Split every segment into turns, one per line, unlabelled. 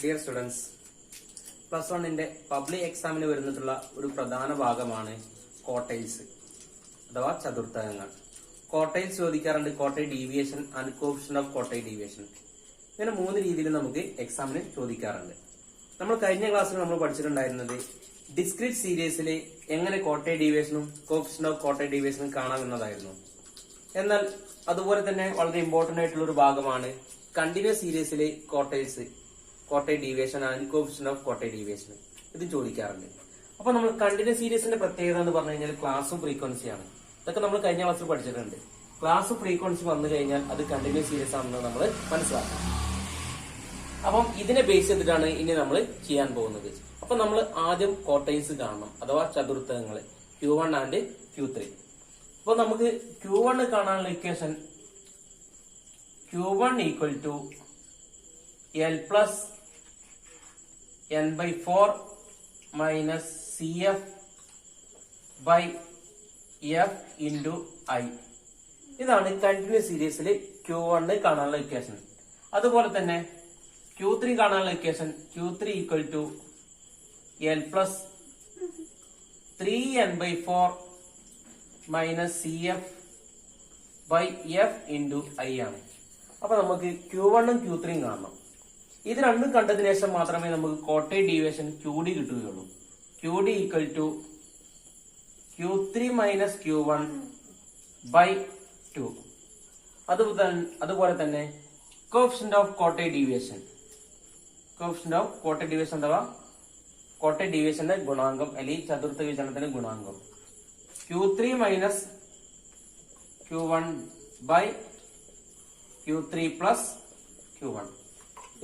Dear students, plus വണ്ണിന്റെ public എക്സാമിന് വരുന്നിട്ടുള്ള ഒരു പ്രധാന ഭാഗമാണ് ക്വാർട്ടൈൽസ് അഥവാ ചതുർത്ഥകങ്ങൾ. ക്വാർട്ടൈൽസ് ചോദിക്കാറുണ്ട്, quartile deviation and coefficient of quartile deviation. ഇങ്ങനെ 3 രീതിയിൽ നമുക്ക് എക്സാമിന് ചോദിക്കാറുണ്ട്. നമ്മൾ കഴിഞ്ഞ ക്ലാസ്സിൽ നമ്മൾ പഠിച്ചിട്ടുണ്ടായിരുന്നത് ഡിസ്ക്രീറ്റ് സീരീസിൽ എങ്ങനെ ക്വാർട്ടൈൽ ഡീവിയേഷനും കോഎഫിഷ്യന്റ് ഓഫ് ക്വാർട്ടൈൽ ഡീവിയേഷനും കാണാമെന്നതായിരുന്നു. എന്നാൽ അതുപോലെ തന്നെ വളരെ ഇമ്പോർട്ടന്റ് ആയിട്ടുള്ള ഒരു ഭാഗമാണ് കണ്ടിന്യൂസ് സീരീസിലെ quartile deviation and coefficient of quartile deviation. ഇത് ചോദിക്കാറുണ്ട്. അപ്പൊ നമ്മൾ കണ്ടിന്യൂസ് സീരീസിന്റെ പ്രത്യേകത എന്ന് പറഞ്ഞു കഴിഞ്ഞാൽ ക്ലാസും ഫ്രീക്വൻസിയാണ്. ഇതൊക്കെ നമ്മൾ കഴിഞ്ഞ ക്ലാസ്സിൽ പഠിച്ചിട്ടുണ്ട്. ക്ലാസും ഫ്രീക്വൻസി വന്നു കഴിഞ്ഞാൽ അത് കണ്ടിന്യൂസ് സീരീസ് ആണെന്ന് നമ്മൾ മനസ്സിലാക്കണം. അപ്പം ഇതിനെ ബേസ് ചെയ്തിട്ടാണ് ഇനി നമ്മൾ ചെയ്യാൻ പോകുന്നത്. അപ്പൊ നമ്മൾ ആദ്യം ക്വാർട്ടൈൽസ് കാണണം, അഥവാ ചതുർത്ഥകങ്ങൾ Q1 ആൻഡ് Q3. അപ്പൊ നമുക്ക് Q1 കാണാനുള്ള equation Q1 equal to L plus N/4 minus CF by F into I. ഇതാണ് കണ്ടിന്യൂസ് സീരീസിൽ Q1 കാണാനുള്ള ഇക്വേഷൻ. അതുപോലെ തന്നെ Q3 കാണാനുള്ള equation Q3 equal to L plus 3N/4 minus CF by F into I ആണ്. അപ്പൊ നമുക്ക് Q1 ഉം Q3 ഉം കാണണം. ഇത് രണ്ടും കണ്ടതിന് ശേഷം മാത്രമേ നമുക്ക് ക്വാർട്ടൈൽ ഡീവിയേഷൻ QD കിട്ടുകയുള്ളൂ. QD equal to Q3 minus Q1 by 2. അതുപോലെ തന്നെ കോഎഫിഷ്യന്റ് ഓഫ് ക്വാർട്ടൈൽ ഡീവിയേഷൻ അഥവാ ക്വാർട്ടൈൽ ഡീവിയേഷന്റെ ഗുണാങ്കം അല്ലെങ്കിൽ ചതുർത്ഥ വിചരണത്തിന്റെ ഗുണാങ്കം Q3 minus Q1 by Q3 plus Q1.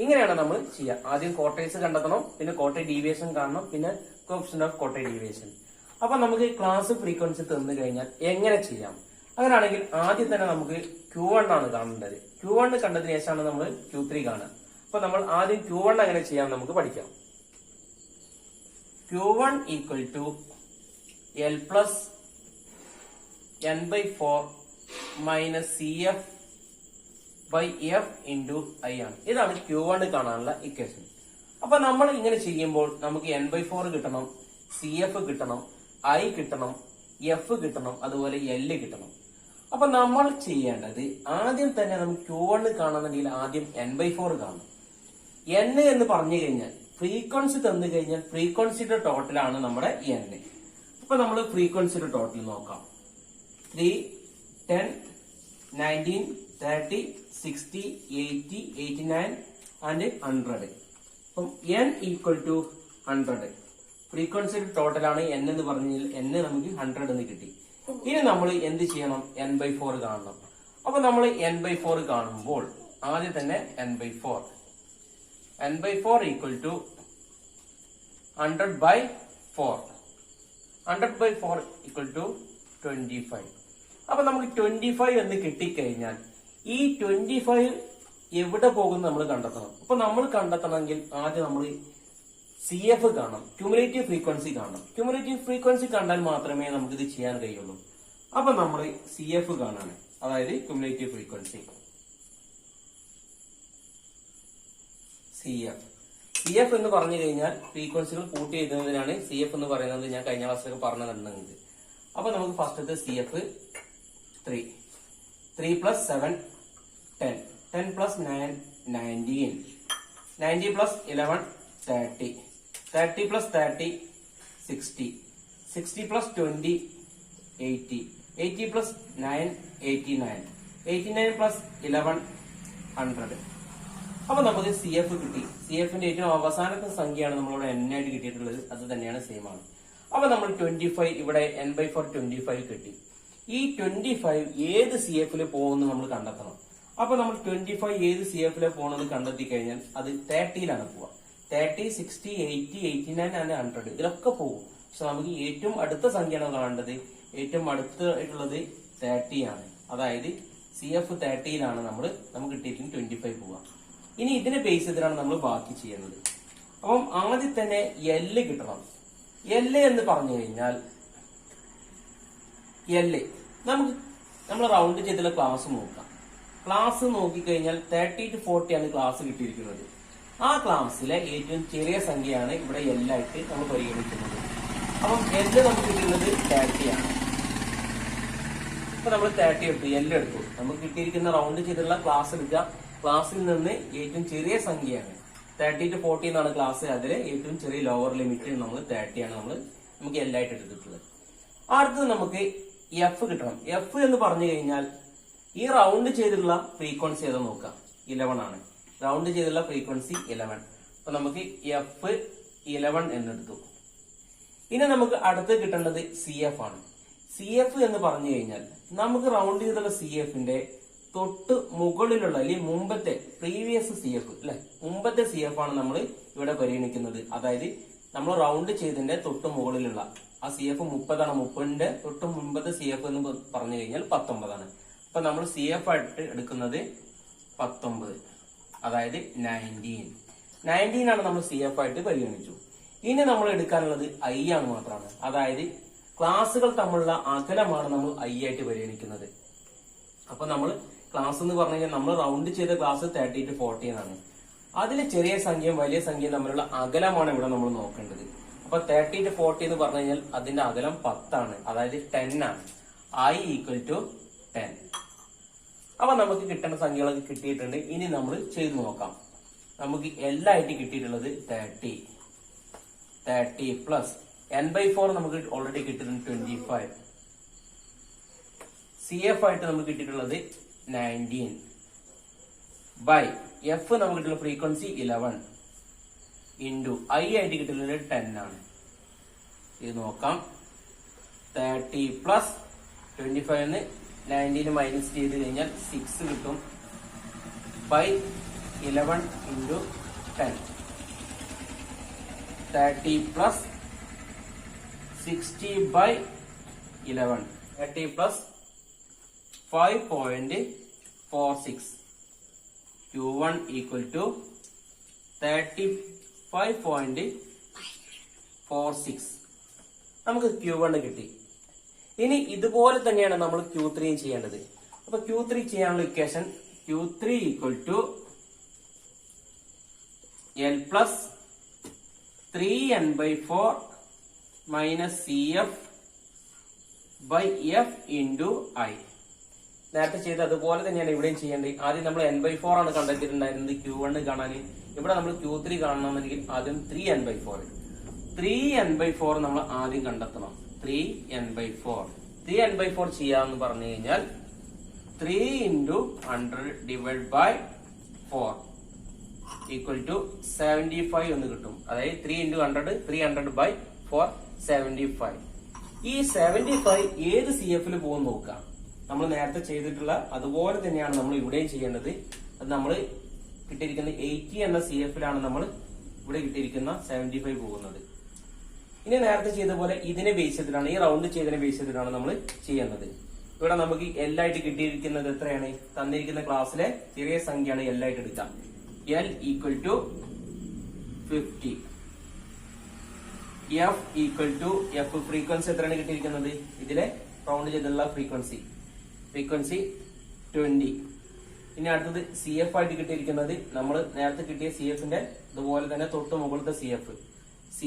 ഇങ്ങനെയാണ് നമ്മൾ ചെയ്യുക. ആദ്യം ക്വാർട്ടൈൽസ് കണ്ടെത്തണം, പിന്നെ ക്വാർട്ടൈൽ ഡീവിയേഷൻ കാണണം, പിന്നെ കോഎഫിഷ്യന്റ് ഓഫ് ക്വാർട്ടൈൽ ഡീവിയേഷൻ. അപ്പൊ നമുക്ക് ക്ലാസ് ഫ്രീക്വൻസി തന്നു കഴിഞ്ഞാൽ എങ്ങനെ ചെയ്യാം? അങ്ങനെയാണെങ്കിൽ ആദ്യം തന്നെ നമുക്ക് Q1 ആണ് കാണേണ്ടത്. Q1 കണ്ടതിന് ശേഷമാണ് നമ്മൾ Q3 കാണുക. അപ്പൊ നമ്മൾ ആദ്യം Q1 എങ്ങനെ ചെയ്യാം നമുക്ക് പഠിക്കാം. Q1 equal to L plus N/4 minus CF by F into I ആണ്. ഇതാണ് Q1 കാണാനുള്ള ഇക്വേഷൻ. അപ്പൊ നമ്മൾ ഇങ്ങനെ ചെയ്യുമ്പോൾ നമുക്ക് N/4 കിട്ടണം, CF കിട്ടണം, I കിട്ടണം, F കിട്ടണം, അതുപോലെ L കിട്ടണം. അപ്പൊ നമ്മൾ ചെയ്യേണ്ടത് ആദ്യം തന്നെ നമുക്ക് Q1 കാണുന്നുണ്ടെങ്കിൽ ആദ്യം N/4 കാണണം. N എന്ന് പറഞ്ഞു കഴിഞ്ഞാൽ ഫ്രീക്വൻസി തന്നു കഴിഞ്ഞാൽ ഫ്രീക്വൻസിയുടെ ടോട്ടലാണ് നമ്മുടെ N. അപ്പൊ നമ്മൾ ഫ്രീക്വൻസിയുടെ ടോട്ടൽ നോക്കാം. 3, 10, 19, 30, 60, 80, 89 ആൻഡ് 100. അപ്പം N ഈക്വൽ ടു 100. ഫ്രീക്വൻസിയുടെ ടോട്ടലാണ് N എന്ന് പറഞ്ഞു കഴിഞ്ഞാൽ N നമുക്ക് 100 എന്ന് കിട്ടി. ഇനി നമ്മൾ എന്ത് ചെയ്യണം? N/4 കാണണം. അപ്പൊ നമ്മൾ N/4 കാണുമ്പോൾ ആദ്യം തന്നെ N/4 equal to 100/4. 100/4 equal to 25. അപ്പൊ നമുക്ക് 25 എന്ന് കിട്ടിക്കഴിഞ്ഞാൽ ഈ 25 എവിടെ പോകുന്നു നമ്മൾ കണ്ടെത്തണം. അപ്പൊ നമ്മൾ കണ്ടെത്തണമെങ്കിൽ ആദ്യം നമ്മൾ CF കാണണം, ക്യുമുലേറ്റീവ് ഫ്രീക്വൻസി കാണണം. ക്യുമുലേറ്റീവ് ഫ്രീക്വൻസി കണ്ടാൽ മാത്രമേ നമുക്ക് ഇത് ചെയ്യാൻ കഴിയുള്ളൂ. അപ്പൊ നമ്മൾ CF കാണാണ്, അതായത് ക്യുമുലേറ്റീവ് ഫ്രീക്വൻസി CF എന്ന് പറഞ്ഞു കഴിഞ്ഞാൽ ഫ്രീക്വൻസികൾ കൂട്ടി എഴുതുന്നതിനാണ് CF എന്ന് പറയുന്നത്. ഞാൻ കഴിഞ്ഞ ക്ലാസ്സിലൊക്കെ പറഞ്ഞു തന്നിട്ടുണ്ട്. അപ്പൊ നമുക്ക് ഫസ്റ്റത്തെ CF 3 plus 7 10, 10 plus 9 19, 90 plus 11 30, 30 plus 30 60, 60 plus 20 80, 80 plus 9 89, 89 plus 11 100. അപ്പൊ നമുക്ക് CF കിട്ടി. CFന്റെ ഏറ്റവും അവസാനത്തെ സംഖ്യയാണ് നമ്മളിവിടെ N ആയിട്ട് കിട്ടിയിട്ടുള്ളത്. അത് തന്നെയാണ് സെയിം ആണ്. അപ്പൊ നമ്മൾ 25 ഇവിടെ N/4 25 കിട്ടി. ഈ 25 ഏത് CFൽ പോകുന്നു നമ്മൾ കണ്ടെത്തണം. അപ്പൊ നമ്മൾ 25 ഏത് CFലെ പോകണമെന്ന് കണ്ടെത്തി കഴിഞ്ഞാൽ അത് 30ലാണ് പോവുക. 30, 60, 80, 89 ആൻഡ് 100 ഇതിലൊക്കെ പോകും. പക്ഷെ നമുക്ക് ഏറ്റവും അടുത്ത സംഖ്യയാണ് കാണേണ്ടത്. ഏറ്റവും അടുത്തുള്ളത് 30 ആണ്. അതായത് CF 30ലാണ് നമുക്ക് കിട്ടിയിരിക്കുന്നത് 25 പോവുക. ഇനി ഇതിനെ ബേസ് ചെയ്തിട്ടാണ് നമ്മൾ ബാക്കി ചെയ്യുന്നത്. അപ്പം ആദ്യം തന്നെ L കിട്ടണം. L എന്ന് പറഞ്ഞു കഴിഞ്ഞാൽ നമ്മൾ റൗണ്ട് ചെയ്തുള്ള ക്ലാസ് നോക്കാം. ക്ലാസ് നോക്കിക്കഴിഞ്ഞാൽ 30 to 40 ആണ് ക്ലാസ് കിട്ടിയിരിക്കുന്നത്. ആ ക്ലാസ്സിലെ ഏറ്റവും ചെറിയ സംഖ്യയാണ് ഇവിടെ L ആയിട്ട് നമ്മൾ പരിഗണിക്കുന്നത്. അപ്പം L നമുക്ക് കിട്ടുന്നത് 30 ആണ്. ഇപ്പൊ നമ്മൾ 30 എടുത്തു, L എടുത്തു. നമുക്ക് കിട്ടിയിരിക്കുന്ന റൗണ്ട് ചെയ്തിട്ടുള്ള ക്ലാസ് എടുക്കുക. ക്ലാസ്സിൽ നിന്ന് ഏറ്റവും ചെറിയ സംഖ്യയാണ് 30 to 40 എന്നാണ് ക്ലാസ്. അതിൽ ഏറ്റവും ചെറിയ ലോവർ ലിമിറ്റ് നമ്മൾ 30 ആണ് നമുക്ക് L ആയിട്ട് എടുത്തിട്ടുള്ളത്. അടുത്തത് നമുക്ക് F കിട്ടണം. F എന്ന് പറഞ്ഞു കഴിഞ്ഞാൽ ഈ റൗണ്ട് ചെയ്തിട്ടുള്ള ഫ്രീക്വൻസി ഏതാ നോക്കാം. 11 ആണ്. റൗണ്ട് ചെയ്തിട്ടുള്ള ഫ്രീക്വൻസി 11. അപ്പൊ നമുക്ക് F11 എന്നെടുത്തു. ഇനി നമുക്ക് അടുത്ത് കിട്ടേണ്ടത് CF ആണ്. CF എന്ന് പറഞ്ഞു കഴിഞ്ഞാൽ നമുക്ക് റൗണ്ട് ചെയ്തിട്ടുള്ള CFന്റെ തൊട്ട് മുകളിലുള്ള അല്ലെങ്കിൽ മുമ്പത്തെ പ്രീവിയസ് CF അല്ലെ, മുമ്പത്തെ CF ആണ് നമ്മൾ ഇവിടെ പരിഗണിക്കുന്നത്. അതായത് നമ്മൾ റൗണ്ട് ചെയ്തതിന്റെ തൊട്ട് മുകളിലുള്ള ആ CF 30 ആണ്. 30ന്റെ തൊട്ട് മുമ്പത്തെ CF എന്ന് പറഞ്ഞു കഴിഞ്ഞാൽ 19 ആണ്. അപ്പൊ നമ്മൾ CF ആയിട്ട് എടുക്കുന്നത് 19, അതായത് 19 ആണ് നമ്മൾ CF ആയിട്ട് പരിഗണിച്ചു. ഇനി നമ്മൾ എടുക്കാനുള്ളത് I ആണ് മാത്രമാണ്. അതായത് ക്ലാസുകൾ തമ്മിലുള്ള അകലമാണ് നമ്മൾ I ആയിട്ട് പരിഗണിക്കുന്നത്. അപ്പൊ നമ്മൾ ക്ലാസ് എന്ന് പറഞ്ഞു കഴിഞ്ഞാൽ നമ്മൾ റൗണ്ട് ചെയ്ത ക്ലാസ് 30 to 40 ആണ്. അതിലെ ചെറിയ സംഖ്യയും വലിയ സംഖ്യയും തമ്മിലുള്ള അകലമാണ് ഇവിടെ നമ്മൾ നോക്കേണ്ടത്. അപ്പൊ 30 to 40 എന്ന് പറഞ്ഞു കഴിഞ്ഞാൽ അതിന്റെ അകലം 10 ആണ്, അതായത് 10 ആണ്. I = 10. അപ്പൊ നമുക്ക് കിട്ടേണ്ട സംഖ്യകളൊക്കെ കിട്ടിയിട്ടുണ്ട്. ഇനി നമ്മൾ ചെയ്തു നോക്കാം. നമുക്ക് L ആയിട്ട് കിട്ടിയിട്ടുള്ളത് 30 പ്ലസ് n/4 നമുക്ക് ഓൾറെഡി കിട്ടിയിട്ടുണ്ട് 25. CF ആയിട്ട് നമുക്ക് കിട്ടിയിട്ടുള്ളത് 19 ബൈ F നമുക്ക് കിട്ടിയിട്ടുള്ള ഫ്രീക്വൻസി 11 ഇൻറ്റു I ആയിട്ട് കിട്ടുന്നത് 10 ആണ്. ഇത് നോക്കാം. 30 പ്ലസ് 25 19 മൈനസ് ചെയ്ത് കഴിഞ്ഞാൽ 6 കിട്ടും by 11 into 10. 30 plus 60 by 11. 30 plus 5.46. Q1 = 35.46. നമുക്ക് Q1 കിട്ടി. ഇനി ഇതുപോലെ തന്നെയാണ് നമ്മൾ Q3 ചെയ്യേണ്ടത്. അപ്പൊ Q3 ചെയ്യാനുള്ള equation Q3 = L plus 3n/4 minus CF by F into I. നേരത്തെ ചെയ്ത് അതുപോലെ തന്നെയാണ് ഇവിടെയും ചെയ്യേണ്ടത്. ആദ്യം നമ്മൾ n/4 ആണ് കണ്ടെത്തിയിട്ടുണ്ടായിരുന്നത് Q1 കാണാൻ. ഇവിടെ നമ്മൾ Q3 കാണണമെന്നുണ്ടെങ്കിൽ ആദ്യം 3n/4 നമ്മൾ ആദ്യം കണ്ടെത്തണം. 3n/4 ചെയ്യാന്ന് പറഞ്ഞു കഴിഞ്ഞാൽ 3 × 100 ഡിവൈഡ് ബൈ 4 = 75 എന്ന് കിട്ടും. അതായത് 3 × 100 300 ബൈ 4 75. ഈ 75 ഏത് CF പോകും നോക്കാം. നമ്മൾ നേരത്തെ ചെയ്തിട്ടുള്ള അതുപോലെ തന്നെയാണ് നമ്മൾ ഇവിടെയും ചെയ്യേണ്ടത്. അത് നമ്മൾ കിട്ടിയിരിക്കുന്ന 80 എന്ന CF നമ്മൾ ഇവിടെ കിട്ടിയിരിക്കുന്ന 75 പോകുന്നത്. ഇനി നേരത്തെ ചെയ്ത പോലെ ഇതിനെ ബേസ് ചെയ്തിട്ടാണ്, ഈ റൗണ്ട് ചെയ്തതിനെ ബേസ് ചെയ്തിട്ടാണ് നമ്മൾ ചെയ്യുന്നത്. ഇവിടെ നമുക്ക് L ആയിട്ട് കിട്ടിയിരിക്കുന്നത് എത്രയാണ്? തന്നിരിക്കുന്ന ക്ലാസ്സിലെ ചെറിയ സംഖ്യയാണ് L ആയിട്ട് എടുക്കാം. L = 50. F ഫ്രീക്വൻസി എത്രയാണ് കിട്ടിയിരിക്കുന്നത്? ഇതിലെ റൗണ്ട് ചെയ്തിട്ടുള്ള ഫ്രീക്വൻസി 20. ഇനി അടുത്തത് CF ആയിട്ട് കിട്ടിയിരിക്കുന്നത് നമ്മൾ നേരത്തെ കിട്ടിയ CFന്റെ അതുപോലെ തന്നെ തൊട്ട് മുകളിലത്തെ CF =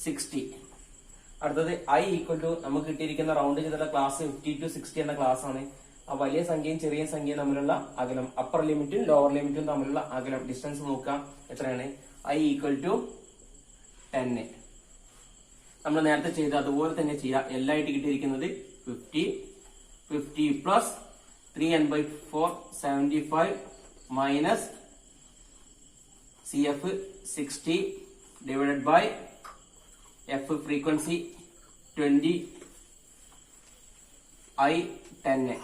60. അടുത്തത് I = നമുക്ക് കിട്ടിയിരിക്കുന്ന റൗണ്ട് ചെയ്തിട്ടുള്ള ക്ലാസ് 50 to 60 എന്ന ക്ലാസ് ആണ്. ആ വലിയ സംഖ്യയും ചെറിയ സംഖ്യയും തമ്മിലുള്ള അകലം, അപ്പർ ലിമിറ്റും ലോവർ ലിമിറ്റും തമ്മിലുള്ള അകലം ഡിസ്റ്റൻസ് നോക്കാം. എത്രയാണ്? I = 10. നമ്മൾ നേരത്തെ ചെയ്ത അതുപോലെ തന്നെ ചെയ്യാം. L ആയിട്ട് കിട്ടിയിരിക്കുന്നത് 50 plus 3n/4 75 minus CF 60 divided by F frequency 20 I 10.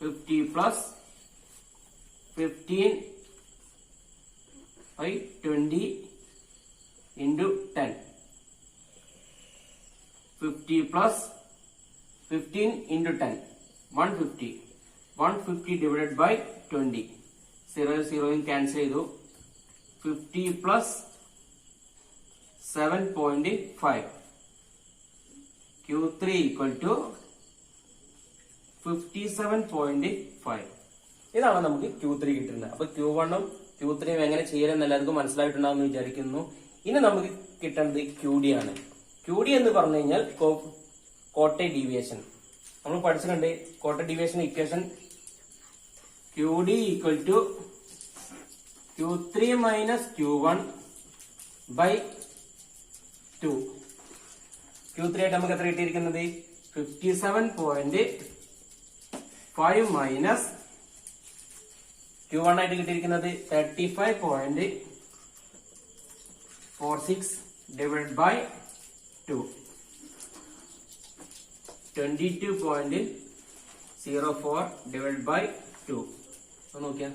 50 plus 15 by 20 into 10. 50 plus 15 into 10. 150. 150 divided by 20. 0 cancel. 50 plus 7.5. Q3 = 57.5. ഇപ്പോഴാണ് നമുക്ക് Q3 കിട്ടുന്നത്. അപ്പൊ Q1ഉം Q3യും എങ്ങനെ ചെയ്യലെന്ന് എല്ലാവർക്കും മനസ്സിലായിട്ടുണ്ടാവും വിചാരിക്കുന്നു. ഇനി നമുക്ക് കിട്ടേണ്ടത് QD ആണ്. QD എന്ന് പറഞ്ഞു കഴിഞ്ഞാൽ ക്വാർട്ടർ ഡീവിയേഷൻ. നമ്മൾ പഠിച്ചിട്ടുണ്ട് quarter deviation equation QD equal to Q3 minus Q1 by 2. Q3 ആയിട്ട് നമുക്ക് എത്ര കിട്ടിയിരിക്കുന്നത് 57.5 മൈനസ് Q1 ആയിട്ട് കിട്ടിയിരിക്കുന്നത് 35.46 ഡിവൈഡ് ബൈ 2 22.04 ഡിവൈഡ് ബൈ 2. നോക്കിയാ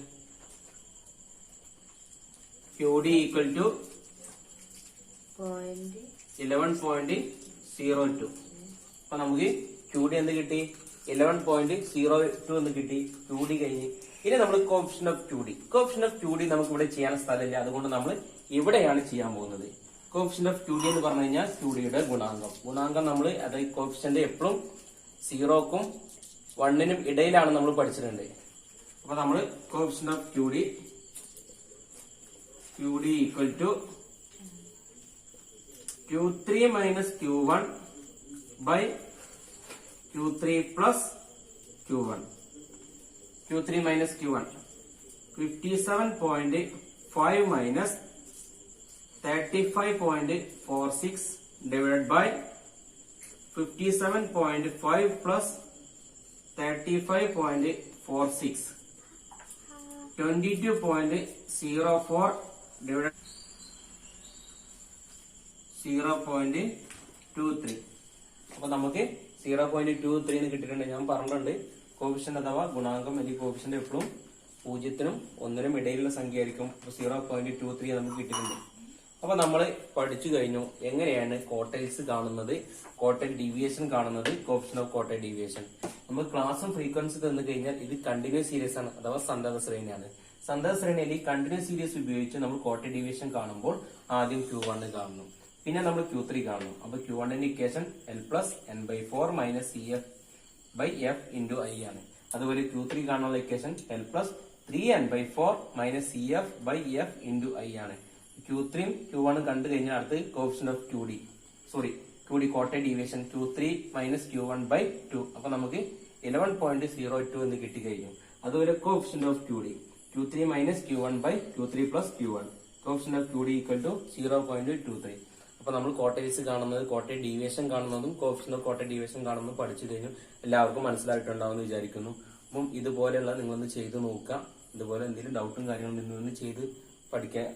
QD ഈക്വൽ ടു 11.02. അപ്പൊ നമുക്ക് QD എന്ത് കിട്ടി 11.02 എന്ന് കിട്ടി. QD കഴിഞ്ഞ് ഇനി നമ്മൾ coefficient of QD. Coefficient of QD നമുക്ക് ഇവിടെ ചെയ്യാൻ സ്ഥലമില്ല, അതുകൊണ്ട് നമ്മൾ ഇവിടെയാണ് ചെയ്യാൻ പോകുന്നത്. കോഫിഷ്യന്റ് ഓഫ് QD എന്ന് പറഞ്ഞു കഴിഞ്ഞാൽ QDയുടെ ഗുണാങ്കം നമ്മൾ അതായത് കോഫിഷ്യന്റ് എപ്പോഴും 0ക്കും 1നും ഇടയിലാണ് നമ്മൾ പഠിച്ചിട്ടുണ്ട്. അപ്പൊ നമ്മൾ coefficient of QD equal to Q3 minus Q1 by Q3 plus Q1. Q3 minus Q1 57.5 minus 35.46 divide by 57.5 plus 35.46 22.04 divide 0.23. അപ്പൊ നമുക്ക് 0.23 എന്ന് കിട്ടിയിട്ടുണ്ട്. ഞാൻ പറഞ്ഞിട്ടുണ്ട് കോഫിഷ്യന്റ് അഥവാ ഗുണാങ്കം അല്ലെങ്കിൽ കോഫിഷ്യന്റ് എപ്പോഴും 0നും 1നും ഇടയിലുള്ള സംഖ്യ ആയിരിക്കും. 0.23 നമുക്ക് കിട്ടിയിട്ടുണ്ട്. അപ്പൊ നമ്മൾ പഠിച്ചു കഴിഞ്ഞു എങ്ങനെയാണ് ക്വാർട്ടൈൽസ് കാണുന്നത്, ക്വാർട്ടൈൽ ഡീവിയേഷൻ കാണുന്നത്, കോഫിഷ്യന്റ് ഓഫ് ക്വാർട്ടൈൽ ഡീവിയേഷൻ. നമ്മൾ ക്ലാസും ഫ്രീക്വൻസി തന്നു കഴിഞ്ഞാൽ ഇത് കണ്ടിന്യൂസ് സീരീസ് ആണ് അഥവാ സന്തത ശ്രേണിയാണ്. സന്തത ശ്രേണിയിൽ ഈ കണ്ടിന്യൂസ് സീരീസ് ഉപയോഗിച്ച് നമ്മൾ ക്വാർട്ടൈൽ ഡീവിയേഷൻ കാണുമ്പോൾ ആദ്യം Q1 കാണുന്നു, പിന്നെ നമ്മൾ Q3 കാണുന്നു. അപ്പൊ Q1ന്റെ equation L+N/4 minus CF by F into I ആണ്. അതുപോലെ Q3 കാണാനുള്ള equation L+3N/4 minus CF by F into I ആണ്. Q3യും Q1 കണ്ടു കഴിഞ്ഞാൽ അടുത്ത് coefficient of QD quartile deviation Q3 minus Q1 by 2. അപ്പൊ നമുക്ക് 11.02 എന്ന് കിട്ടിക്കഴിഞ്ഞു. അതുപോലെ coefficient of Q3 minus Q1 by Q3 plus Q1. Coefficient of QD equal to 0.23. അപ്പൊ നമ്മൾ ക്വാർട്ടൈൽസ് കാണുന്നത്, ക്വാർട്ടൈൽ ഡീവിയേഷൻ കാണുന്നതും കോഫിഷ്യന്റ് ഓഫ് ക്വാർട്ടൈൽ ഡീവിയേഷൻ കാണുന്നതും പഠിച്ചു കഴിഞ്ഞു. എല്ലാവർക്കും മനസ്സിലായിട്ടുണ്ടാവും എന്ന് വിചാരിക്കുന്നു. അപ്പം ഇതുപോലെയുള്ള നിങ്ങളൊന്ന് ചെയ്ത് നോക്കുക. ഇതുപോലെ എന്തെങ്കിലും ഡൗട്ടും കാര്യങ്ങളും നിങ്ങളൊന്ന് ചെയ്ത് പഠിക്കാൻ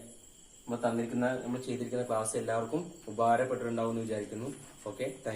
നമ്മൾ ചെയ്തിരിക്കുന്ന ക്ലാസ് എല്ലാവർക്കും ഉപകാരപ്പെട്ടിട്ടുണ്ടാവും എന്ന് വിചാരിക്കുന്നു. Okay, thank you.